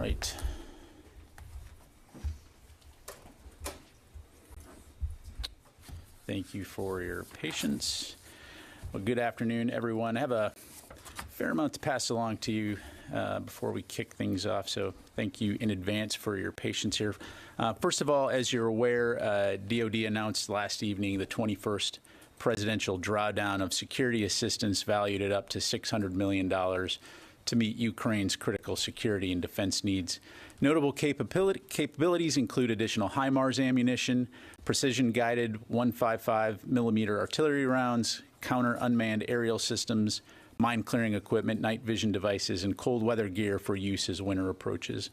right. Thank you for your patience. Well, good afternoon, everyone. I have a fair amount to pass along to you before we kick things off, so thank you in advance for your patience here. First of all, as you're aware, DoD announced last evening the 21st presidential drawdown of security assistance valued at up to $600 million to meet Ukraine's critical security and defense needs. Notable capabilities include additional HIMARS ammunition, precision-guided 155 millimeter artillery rounds, counter-unmanned aerial systems, mine-clearing equipment, night vision devices, and cold weather gear for use as winter approaches.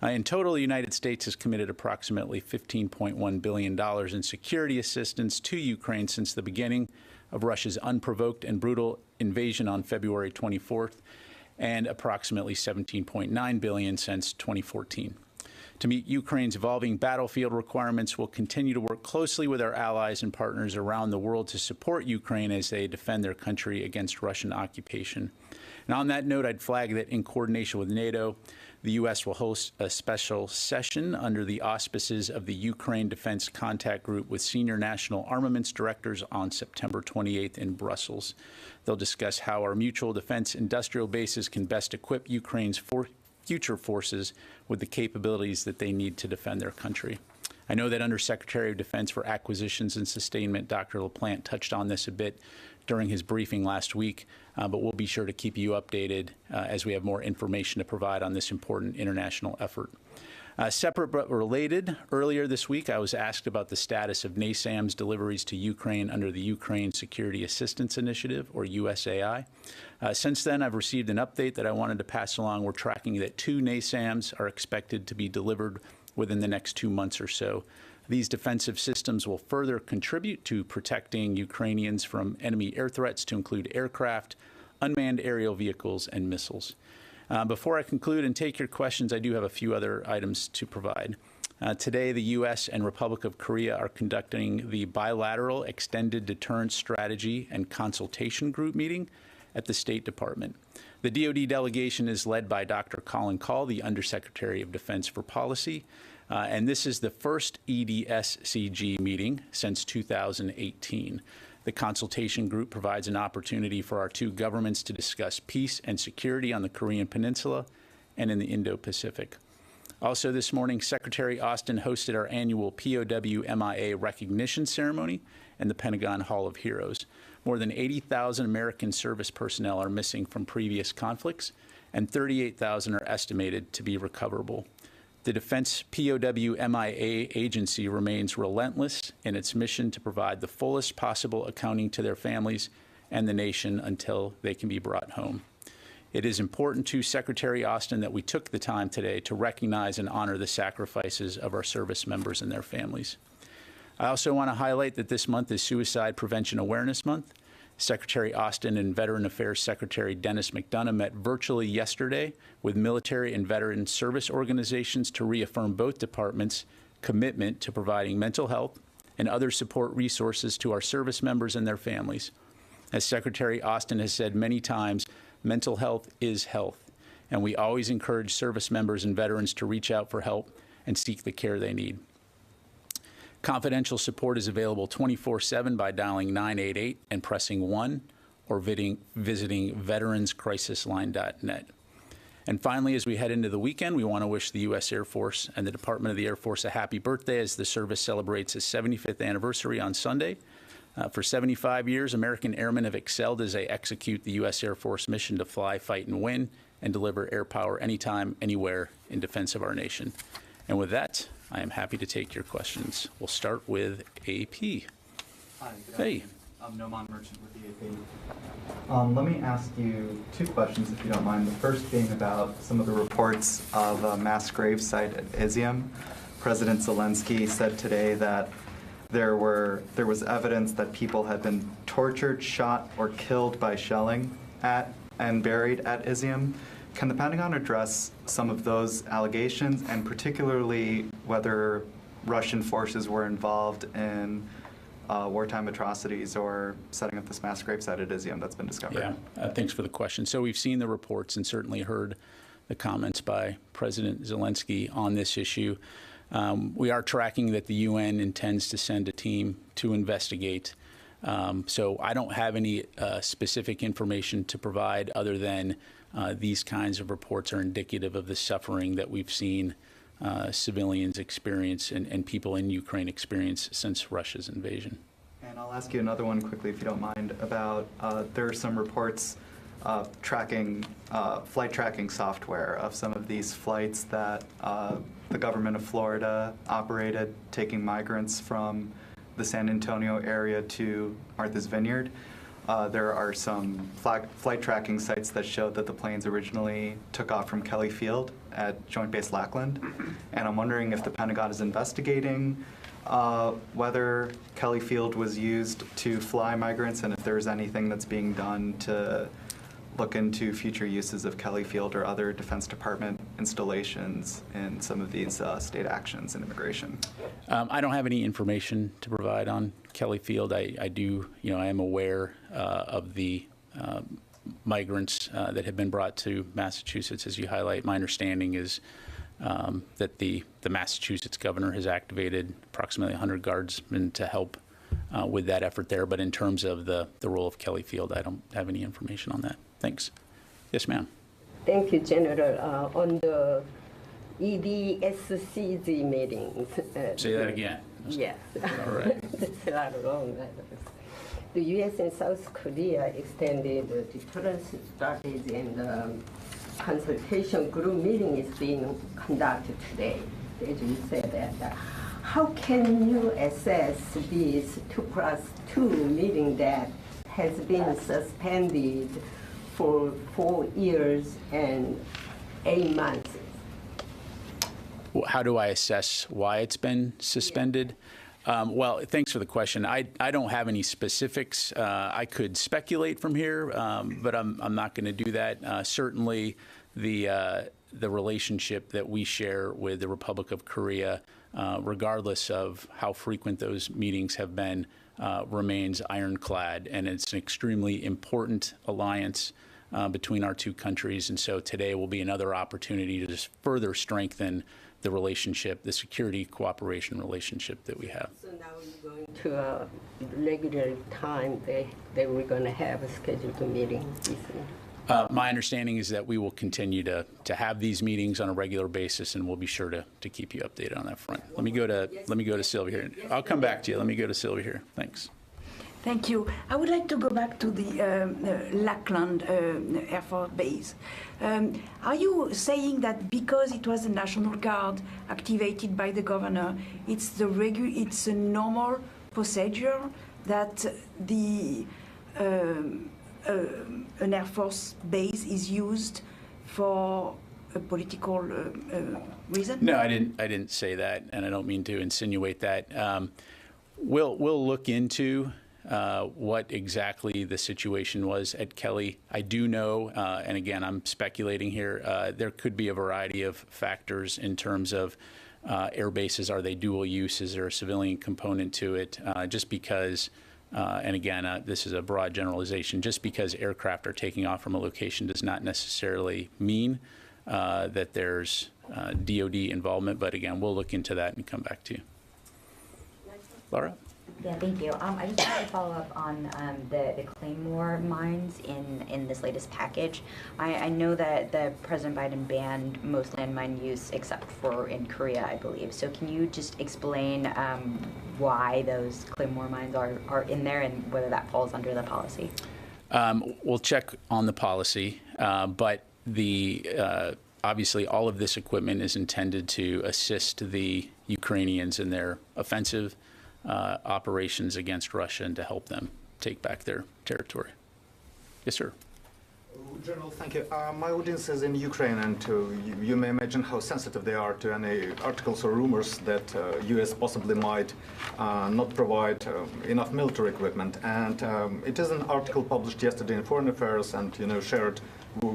In total, the United States has committed approximately $15.1 billion in security assistance to Ukraine since the beginning of Russia's unprovoked and brutal invasion on February 24th, and approximately $17.9 billion since 2014. To meet Ukraine's evolving battlefield requirements, we'll continue to work closely with our allies and partners around the world to support Ukraine as they defend their country against Russian occupation. And on that note, I'd flag that in coordination with NATO, the U.S. will host a special session under the auspices of the Ukraine Defense Contact Group with senior national armaments directors on September 28th in Brussels. They'll discuss how our mutual defense industrial bases can best equip Ukraine's future forces with the capabilities that they need to defend their country. I know that Under Secretary of Defense for Acquisitions and Sustainment, Dr. LaPlante, touched on this a bit during his briefing last week, but we'll be sure to keep you updated as we have more information to provide on this important international effort. Separate but related, earlier this week I was asked about the status of NASAMS deliveries to Ukraine under the Ukraine Security Assistance Initiative, or USAI. Since then, I've received an update that I wanted to pass along. We're tracking that 2 NASAMS are expected to be delivered within the next 2 months or so. These defensive systems will further contribute to protecting Ukrainians from enemy air threats to include aircraft, unmanned aerial vehicles, and missiles. Before I conclude and take your questions, I do have a few other items to provide. Today, the U.S. and Republic of Korea are conducting the bilateral Extended Deterrence Strategy and Consultation Group meeting at the State Department. The DoD delegation is led by Dr. Colin Kahl, the Undersecretary of Defense for Policy, and this is the first EDSCG meeting since 2018. The consultation group provides an opportunity for our 2 governments to discuss peace and security on the Korean Peninsula and in the Indo-Pacific. Also this morning, Secretary Austin hosted our annual POW MIA recognition ceremony in the Pentagon Hall of Heroes. More than 80,000 American service personnel are missing from previous conflicts, and 38,000 are estimated to be recoverable. The Defense POW MIA agency remains relentless in its mission to provide the fullest possible accounting to their families and the nation until they can be brought home. It is important to Secretary Austin that we took the time today to recognize and honor the sacrifices of our service members and their families. I also want to highlight that this month is Suicide Prevention Awareness Month. Secretary Austin and Veteran Affairs Secretary Dennis McDonough met virtually yesterday with military and veteran service organizations to reaffirm both departments' commitment to providing mental health and other support resources to our service members and their families. As Secretary Austin has said many times, mental health is health, and we always encourage service members and veterans to reach out for help and seek the care they need. Confidential support is available 24/7 by dialing 988 and pressing 1 or visiting veteranscrisisline.net. And finally, as we head into the weekend, we want to wish the U.S. Air Force and the Department of the Air Force a happy birthday as the service celebrates its 75th anniversary on Sunday. For 75 years, American airmen have excelled as they execute the U.S. Air Force mission to fly, fight, and win, and deliver air power anytime, anywhere in defense of our nation. And with that, I am happy to take your questions. We'll start with AP. Hi, Hey. I'm Noman Merchant with the AP. Let me ask you 2 questions, if you don't mind. The first being about some of the reports of a mass grave site at Izium. President Zelensky said today that there was evidence that people had been tortured, shot, or killed by shelling at and buried at Izium. Can the Pentagon address some of those allegations, and particularly whether Russian forces were involved in wartime atrocities or setting up this mass gravesite at Izium that's been discovered? Yeah, thanks for the question. So we've seen the reports and certainly heard the comments by President Zelensky on this issue. We are tracking that the UN intends to send a team to investigate. So I don't have any specific information to provide other than these kinds of reports are indicative of the suffering that we've seen civilians experience and people in Ukraine experience since Russia's invasion. And I'll ask you another one quickly, if you don't mind, about there are some reports tracking flight tracking software of some of these flights that the government of Florida operated, taking migrants from the San Antonio area to Martha's Vineyard. There are some flight tracking sites that show that the planes originally took off from Kelly Field at Joint Base Lackland. And I'm wondering if the Pentagon is investigating whether Kelly Field was used to fly migrants and if there's anything that's being done to look into future uses of Kelly Field or other Defense Department installations in some of these state actions in immigration. I don't have any information to provide on Kelly Field. I do, I am aware of the migrants that have been brought to Massachusetts, as you highlight. My understanding is that the Massachusetts governor has activated approximately 100 guardsmen to help with that effort there. But in terms of the role of Kelly Field, I don't have any information on that. Thanks. Yes, ma'am. Thank you, General. On the EDSCG meetings. Say that again. Yes. All right. That's a lot of long letters. The U.S. and South Korea extended the deterrence strategy, and the consultation group meeting is being conducted today, as you said. That. How can you assess this 2+2 meeting that has been suspended for 4 years and 8 months? How do I assess why it's been suspended? Well, thanks for the question. I don't have any specifics. I could speculate from here, but I'm not going to do that. Certainly, the relationship that we share with the Republic of Korea, regardless of how frequent those meetings have been, remains ironclad, and it's an extremely important alliance between our two countries. And so today will be another opportunity to just further strengthen the relationship, the security cooperation relationship that we have. So now you're going to a regular time they were going to have a scheduled meeting. My understanding is that we will continue to have these meetings on a regular basis, and we'll be sure to keep you updated on that front. Let me go to Sylvia here. I'll come back to you. Let me go to Sylvia here. Thanks. Thank you. I would like to go back to the Lackland Air Force Base. Are you saying that because it was the National Guard activated by the governor, it's a normal procedure that an Air Force base is used for a political reason? No, I didn't say that, and I don't mean to insinuate that. We'll look into what exactly the situation was at Kelly. I do know, and again, I'm speculating here, there could be a variety of factors in terms of air bases. Are they dual use? Is there a civilian component to it? Just because, and again, this is a broad generalization, just because aircraft are taking off from a location does not necessarily mean that there's DOD involvement. But again, we'll look into that and come back to you. Laura? Yeah, thank you. I just wanted to follow up on the Claymore mines in this latest package. I know that President Biden banned most landmine use except for in Korea, I believe. So can you just explain why those Claymore mines are in there and whether that falls under the policy? We'll check on the policy, but obviously all of this equipment is intended to assist the Ukrainians in their offensive operations against Russia and to help them take back their territory. Yes, sir. General, thank you. My audience is in Ukraine, and you may imagine how sensitive they are to any articles or rumors that U.S. possibly might not provide enough military equipment. And it is an article published yesterday in Foreign Affairs and shared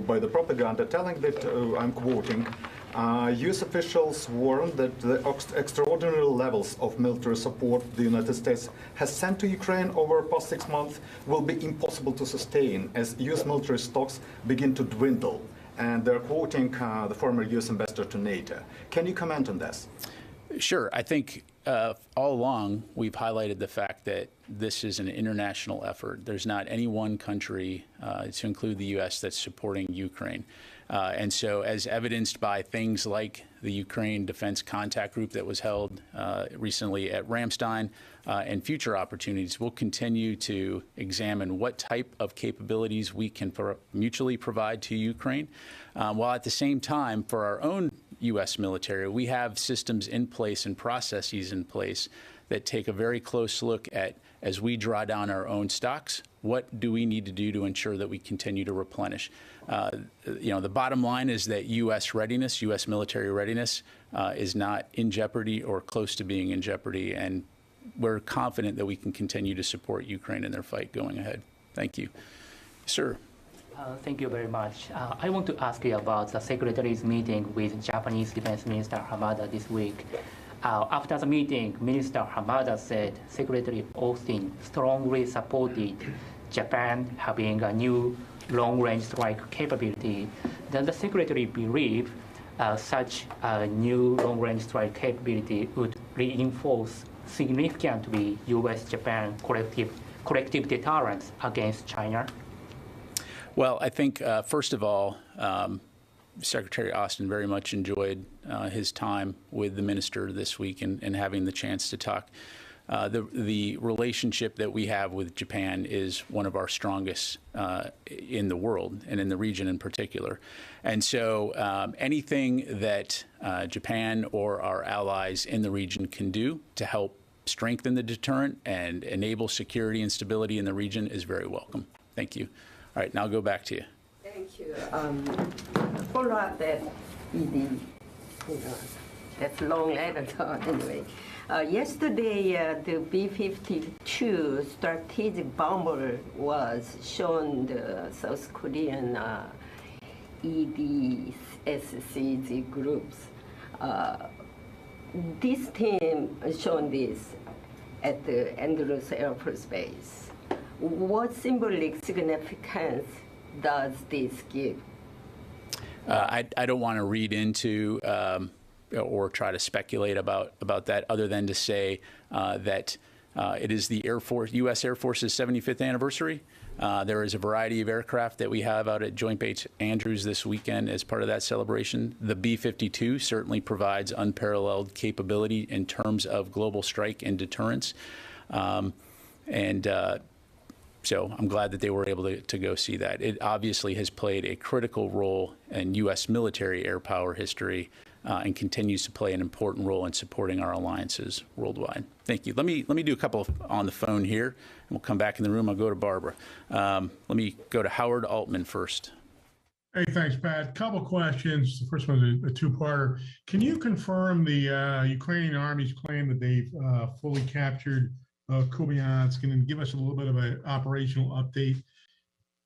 by the propaganda, telling that, I'm quoting, U.S. officials warned that the extraordinary levels of military support the United States has sent to Ukraine over the past 6 months will be impossible to sustain as U.S. military stocks begin to dwindle and they're quoting the former U.S. ambassador to NATO. Can you comment on this? Sure. I think all along we've highlighted the fact that this is an international effort. There's not any one country, to include the U.S., that's supporting Ukraine. And so as evidenced by things like the Ukraine Defense Contact Group that was held recently at Ramstein and future opportunities, we'll continue to examine what type of capabilities we can mutually provide to Ukraine, while at the same time, for our own U.S. military, we have systems in place and processes in place that take a very close look at, as we draw down our own stocks, what do we need to do to ensure that we continue to replenish? The bottom line is that U.S. readiness, U.S. military readiness, is not in jeopardy or close to being in jeopardy, and we're confident that we can continue to support Ukraine in their fight going ahead. Thank you. Sir. Thank you very much. I want to ask you about the Secretary's meeting with Japanese Defense Minister Hamada this week. After the meeting, Minister Hamada said Secretary Austin strongly supported Japan having a new long-range strike capability. Does the Secretary believe such a new long-range strike capability would reinforce significantly U.S.-Japan collective deterrence against China? Well, I think, first of all, Secretary Austin very much enjoyed his time with the minister this week and having the chance to talk. The relationship that we have with Japan is one of our strongest in the world and in the region in particular. And so anything that Japan or our allies in the region can do to help strengthen the deterrent and enable security and stability in the region is very welcome. Thank you. All right, now I'll go back to you. Thank you. Follow up that ED, that's long editor anyway. Yesterday, the B-52 strategic bomber was shown the South Korean EDSCG groups. This team shown this at the Andrews Air Force Base. What symbolic significance does this give? I don't want to read into or try to speculate about that, other than to say that it is the Air Force, U.S. Air Force's 75th anniversary. There is a variety of aircraft that we have out at Joint Base Andrews this weekend as part of that celebration. The B-52 certainly provides unparalleled capability in terms of global strike and deterrence. So I'm glad that they were able to go see that. It obviously has played a critical role in U.S. military air power history and continues to play an important role in supporting our alliances worldwide. Thank you. Let me do a couple on the phone here, and we'll come back in the room. I'll go to Barbara. Let me go to Howard Altman first. Hey, thanks, Pat. Couple questions. The first one is a two-parter. Can you confirm the Ukrainian Army's claim that they've fully captured Kupiansk, and then give us a little bit of an operational update?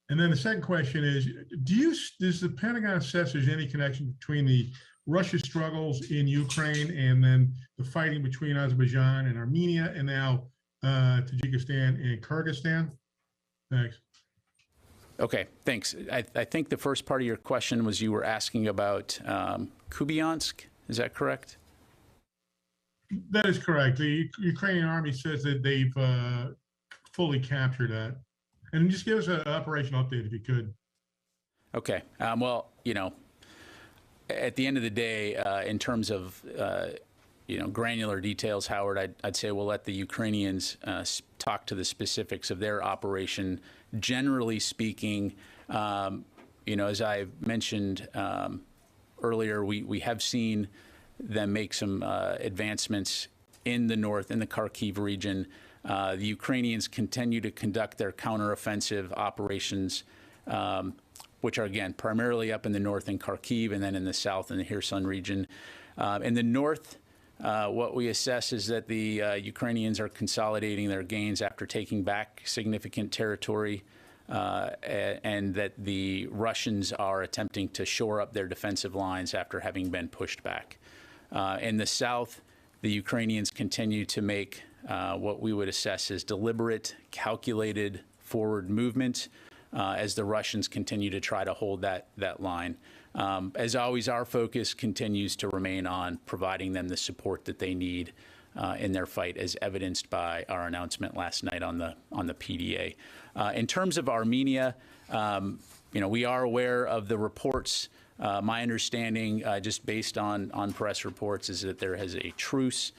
And then the second question is, does the Pentagon assess there's any connection between the Russia struggles in Ukraine and then the fighting between Azerbaijan and Armenia and now Tajikistan and Kyrgyzstan? Thanks. Okay, thanks. I think the first part of your question was you were asking about Kupiansk. Is that correct? That is correct. The Ukrainian Army says that they've fully captured that. And just give us an operational update if you could. Okay. Well, at the end of the day, in terms of, granular details, Howard, I'd say we'll let the Ukrainians talk to the specifics of their operation. Generally speaking, as I mentioned earlier, we have seen them make some advancements in the north, in the Kharkiv region. The Ukrainians continue to conduct their counteroffensive operations, which are, again, primarily up in the north in Kharkiv and then in the south in the Kherson region. In the north, what we assess is that the Ukrainians are consolidating their gains after taking back significant territory, and that the Russians are attempting to shore up their defensive lines after having been pushed back. In the south, the Ukrainians continue to make what we would assess as deliberate, calculated forward movement, as the Russians continue to try to hold that line. As always, our focus continues to remain on providing them the support that they need in their fight, as evidenced by our announcement last night on the PDA. In terms of Armenia, we are aware of the reports. My understanding, just based on press reports, is that there is a truce.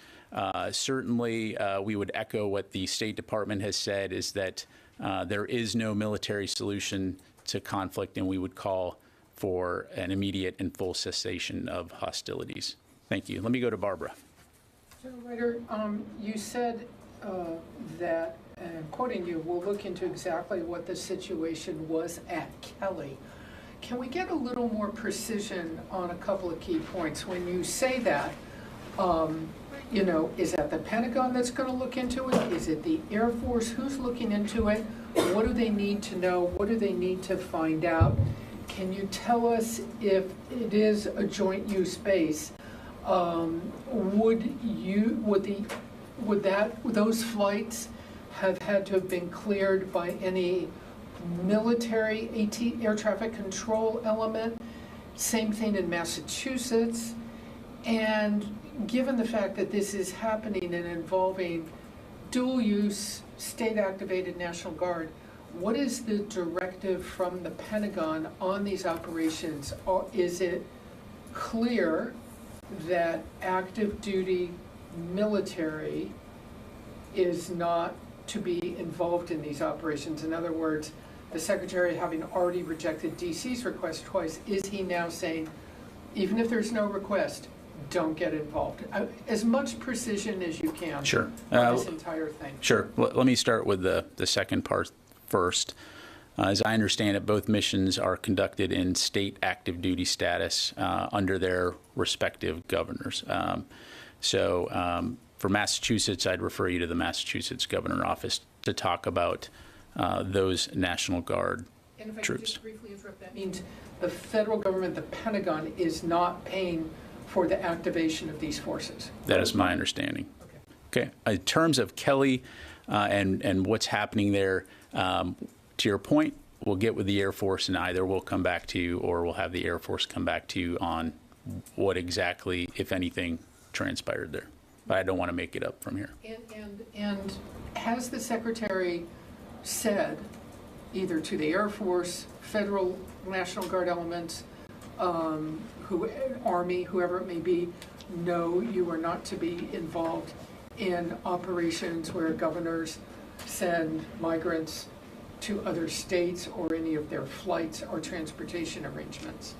Certainly, we would echo what the State Department has said, is that there is no military solution to conflict, and we would call for an immediate and full cessation of hostilities. Thank you. Let me go to Barbara. General Ryder, you said that, and quoting you, we'll look into exactly what the situation was at Kelly. Can we get a little more precision on a couple of key points? When you say that, is that the Pentagon that's going to look into it? Is it the Air Force? Who's looking into it? What do they need to know? What do they need to find out? Can you tell us if it is a joint use base? Would those flights have had to have been cleared by any military air traffic control element? Same thing in Massachusetts. And given the fact that this is happening and involving dual use state activated National Guard, what is the directive from the Pentagon on these operations? Or is it clear that active duty military is not to be involved in these operations? In other words, the Secretary, having already rejected DC's request twice, is he now saying, even if there's no request, don't get involved? As much precision as you can. Sure. On this entire thing. Sure. Let me start with the second part first. As I understand it, both missions are conducted in state active duty status under their respective governors. For Massachusetts, I'd refer you to the Massachusetts Governor Office to talk about those National Guard And if I troops. could just briefly interrupt, that means the federal government, the Pentagon, is not paying for the activation of these forces. That is my understanding. Okay. In terms of Kelly and what's happening there, to your point, we'll get with the Air Force, and either we'll come back to you or we'll have the Air Force come back to you on what exactly, if anything, transpired there. But I don't want to make it up from here. And has the Secretary said, either to the Air Force, federal National Guard elements, Army, whoever it may be, no, you are not to be involved in operations where governors send migrants to other states or any of their flights or transportation arrangements?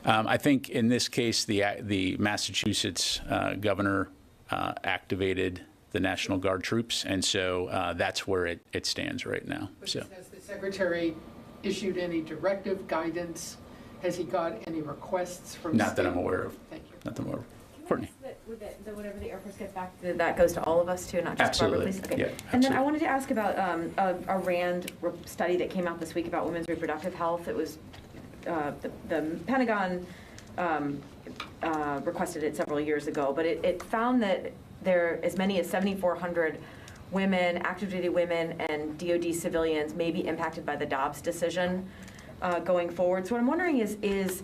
I think in this case, the Massachusetts governor activated the National Guard troops, and so that's where it stands right now. But So, has the Secretary issued any directive, guidance? Has he got any requests from not that state? I'm aware of. Thank you. Not that I'm aware of. Courtney. Whatever the Air Force gets back, that goes to all of us too, not just Absolutely. Barbara, please? Okay. Yeah, And then I absolutely. wanted to ask about a RAND study that came out this week about women's reproductive health. It was the Pentagon requested it several years ago, but it found that there are as many as 7,400 women, active duty women, and DoD civilians may be impacted by the Dobbs decision going forward. So what I'm wondering is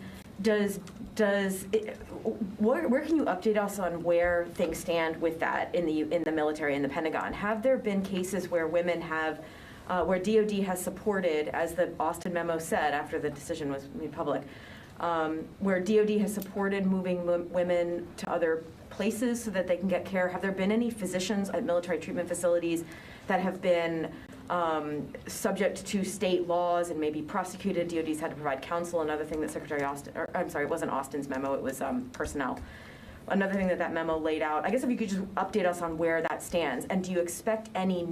where can you update us on where things stand with that in the military and the Pentagon? Have there been cases where women have, where DoD has supported, as the Austin memo said after the decision was made public, where DoD has supported moving women to other places so that they can get care? Have there been any physicians at military treatment facilities that have been subject to state laws and maybe prosecuted? DoD's had to provide counsel. Another thing that Secretary Austin, or I'm sorry, it wasn't Austin's memo, it was personnel. Another thing that memo laid out. I guess if you could just update us on where that stands. And do you expect any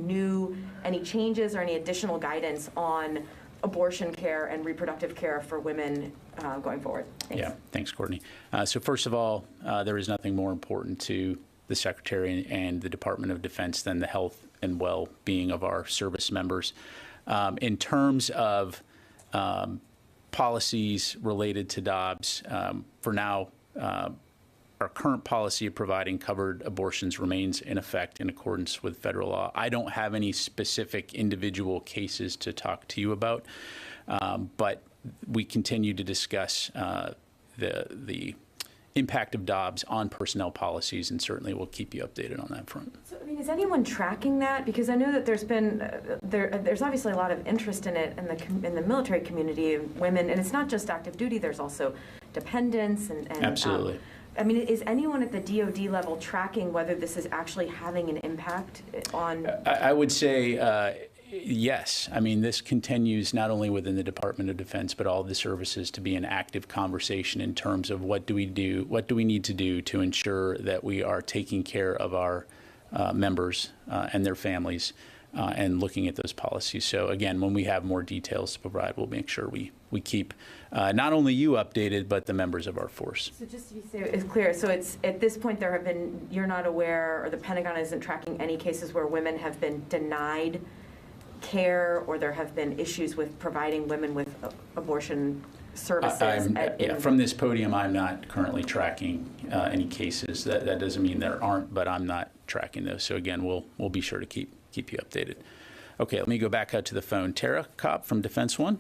changes or any additional guidance on abortion care and reproductive care for women going forward? Thanks. Yeah, thanks, Courtney. So first of all, there is nothing more important to the Secretary and the Department of Defense than the health and well-being of our service members. In terms of policies related to Dobbs, for now, our current policy of providing covered abortions remains in effect in accordance with federal law. I don't have any specific individual cases to talk to you about. But we continue to discuss the impact of DOBS on personnel policies, and certainly we'll keep you updated on that front. So, I mean, is anyone tracking that? Because I know that there's been there's obviously a lot of interest in it in the military community, women, and it's not just active duty. There's also dependents and absolutely. I mean, is anyone at the DoD level tracking whether this is actually having an impact on? I would say yes. I mean, this continues not only within the Department of Defense, but all the services to be an active conversation in terms of what do we need to do to ensure that we are taking care of our members and their families and looking at those policies. So again, when we have more details to provide, we'll make sure we keep not only you updated, but the members of our force. So just to be clear, so it's at this point you're not aware, or the Pentagon isn't tracking any cases where women have been denied care, or there have been issues with providing women with abortion services? From this podium, I'm not currently tracking any cases. That doesn't mean there aren't, but I'm not tracking those. So again, we'll be sure to keep you updated. Okay, let me go back out to the phone. Tara Kopp from Defense One.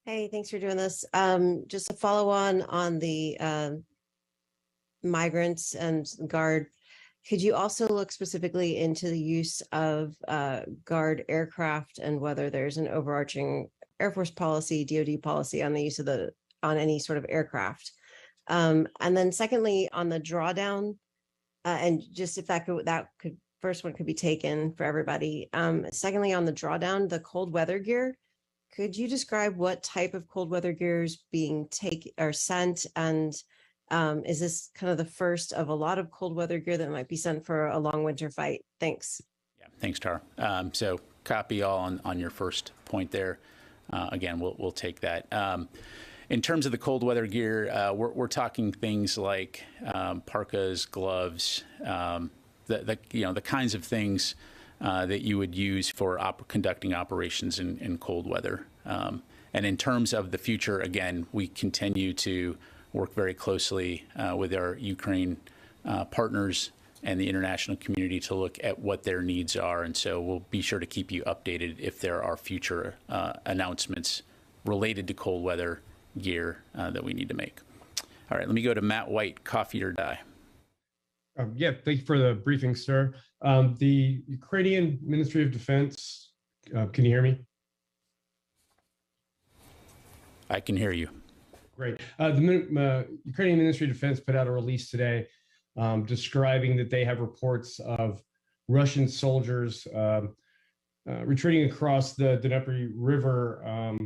Hey, thanks for doing this. Just a follow on the migrants and Guard. Could you also look specifically into the use of Guard aircraft and whether there's an overarching Air Force policy, DoD policy on the use of on any sort of aircraft? And then secondly, on the drawdown, and just if that could first one could be taken for everybody. Secondly, on the drawdown, the cold weather gear, could you describe what type of cold weather gear is being sent, and is this kind of the first of a lot of cold weather gear that might be sent for a long winter fight? Thanks. Yeah, thanks, Tara. So copy all on your first point there. Again, we'll take that. In terms of the cold weather gear, we're talking things like parkas, gloves, the kinds of things that you would use for conducting operations in cold weather. And in terms of the future, again, we continue to work very closely with our Ukraine partners and the international community to look at what their needs are. And so we'll be sure to keep you updated if there are future announcements related to cold weather gear that we need to make. All right, let me go to Matt White, Coffee or Die. Yeah, thank you for the briefing, sir. The Ukrainian Ministry of Defense, can you hear me? I can hear you. Great. The Ukrainian Ministry of Defense put out a release today describing that they have reports of Russian soldiers retreating across the Dnieper River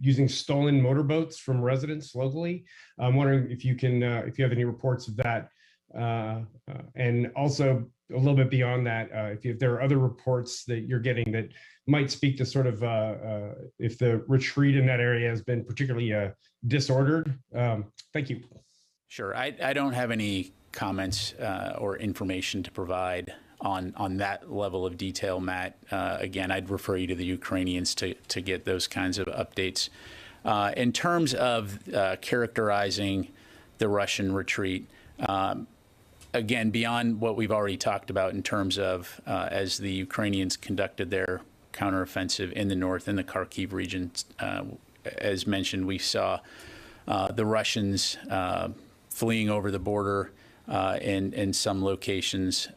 using stolen motorboats from residents locally. I'm wondering if you have any reports of that, and also a little bit beyond that, if there are other reports that you're getting that might speak to sort of if the retreat in that area has been particularly disordered. Thank you. Sure. I don't have any comments or information to provide on that level of detail, Matt. Again, I'd refer you to the Ukrainians to get those kinds of updates. In terms of characterizing the Russian retreat, again, beyond what we've already talked about in terms of as the Ukrainians conducted their counteroffensive in the north, in the Kharkiv region, as mentioned, we saw the Russians fleeing over the border in some locations.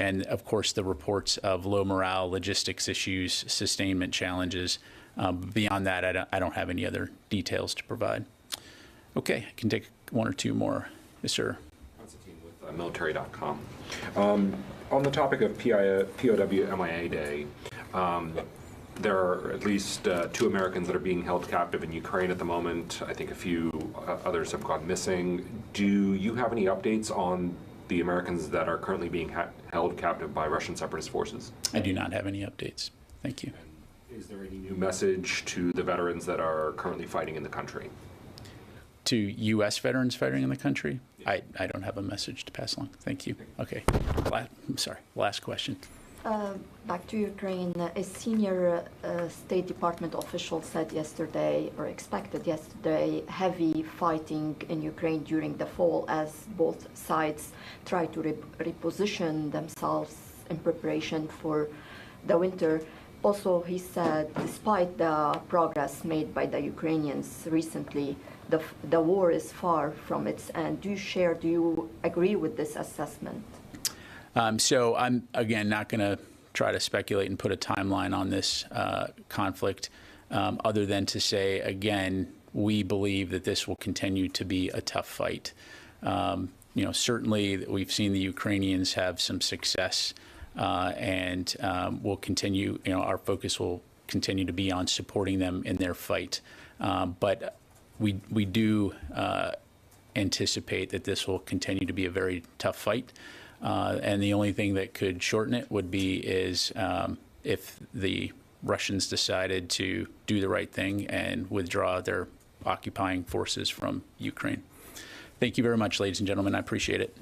And of course, the reports of low morale, logistics issues, sustainment challenges. Beyond that, I don't have any other details to provide. Okay, I can take one or two more. Yes, sir. Constantine with military.com. On the topic of POW MIA Day, there are at least 2 Americans that are being held captive in Ukraine at the moment. I think a few others have gone missing. Do you have any updates on the Americans that are currently being held captive by Russian separatist forces? I do not have any updates. Thank you. And is there any new message to the veterans that are currently fighting in the country? To U.S. veterans fighting in the country? I don't have a message to pass along. Thank you. Okay. I'm sorry. Last question. Back to Ukraine, a senior State Department official said yesterday, or expected yesterday, heavy fighting in Ukraine during the fall as both sides try to reposition themselves in preparation for the winter. Also, he said, despite the progress made by the Ukrainians recently, the war is far from its end. Do you agree with this assessment? So I'm, again, not going to try to speculate and put a timeline on this conflict, other than to say, again, we believe that this will continue to be a tough fight. Certainly we've seen the Ukrainians have some success, and we'll continue, our focus will continue to be on supporting them in their fight. But we do anticipate that this will continue to be a very tough fight. And the only thing that could shorten it would be if the Russians decided to do the right thing and withdraw their occupying forces from Ukraine. Thank you very much, ladies and gentlemen. I appreciate it.